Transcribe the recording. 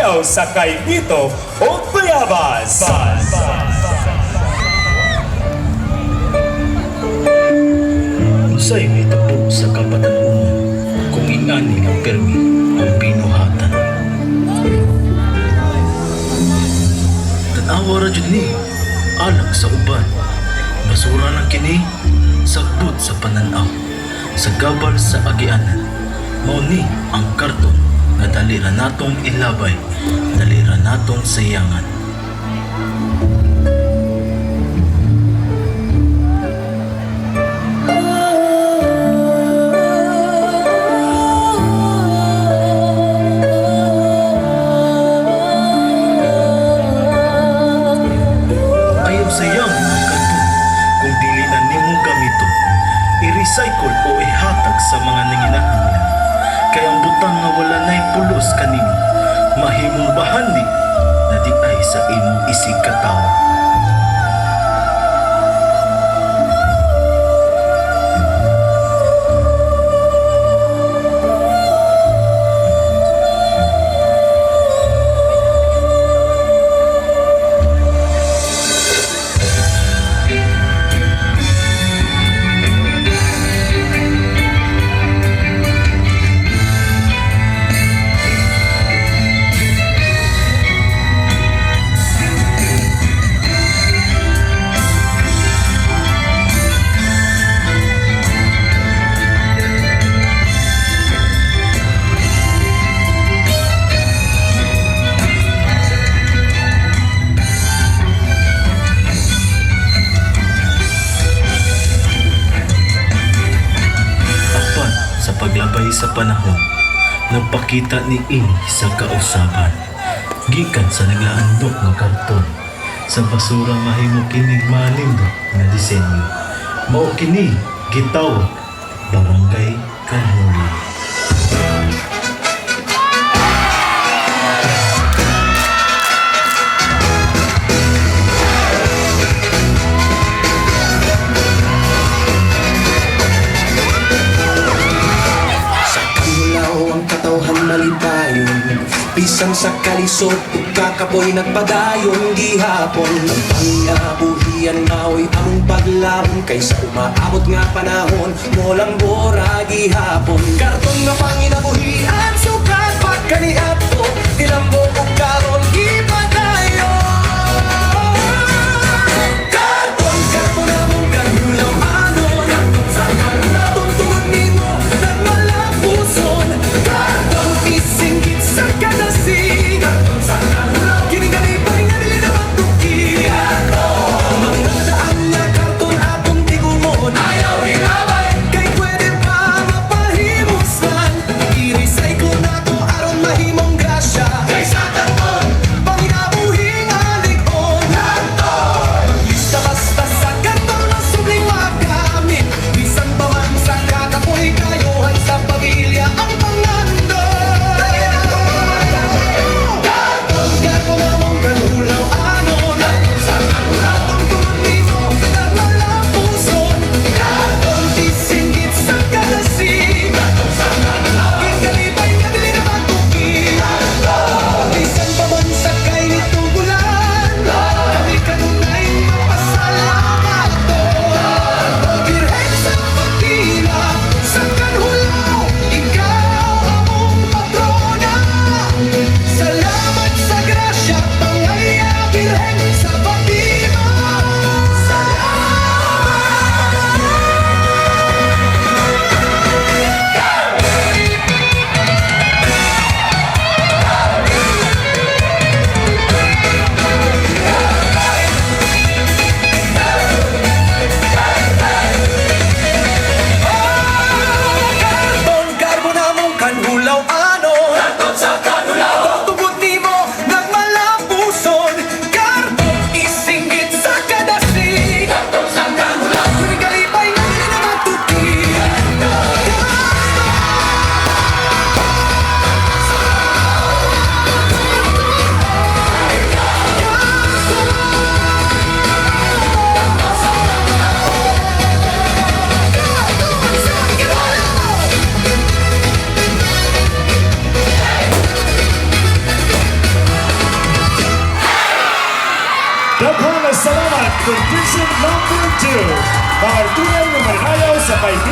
Sayaw sa Kaipito o Tuyabas. Usay may tabo sa kapatanunan kung ingani ng permi ang binuhatan. Tanawa ra jud ni alang sa uban. Basura ng kini sagbot sa pananaw. Sa gabal sa agianan. Mao ni ang karton nga dali ra natong ilabay, dali ra natong sayangan. Ayaw sayang ang karton kung dili na nimong gamiton, i-recycle o ihatag sa mga nanginahanglan. Kaya ang butang nga wala na'y pulos kanimo, mahimong bahandi na di ay sa imong isikataw. Sa paglabay sa panahon, nagpakita ni Ing sa kausaban. Gikan sa naglaandok nga karton, sa basura mahimo kinig malindot nga disenyo. Mao kini gitawag Barangay Kanhuli. Malipayon, bisan sa kalisod ug kakapoy nagpadayon gihapon. Ang pangabuhian mao'y among paglaom, kaysa umaabot nga panahon mo lang bora gihapon. Karton nga panginabuhian sukat pagkaniadto, ilambo ug karon gipadayon. Karton among kanhulaw anon, karton sa kanatong tungod nimo nagmalapuson. Karton isinggit sa kadasig, karton sa kanhulaw kinigalipay nga dili na magtukihan. Mga daan nga karton atong tigumon, ayaw ilabay kay pwede pa mapahimusan. I-recycle na to aron mahimong grasya, kay salamat, conclusion number 2. Mga tunay na mananayaw sa kaibigan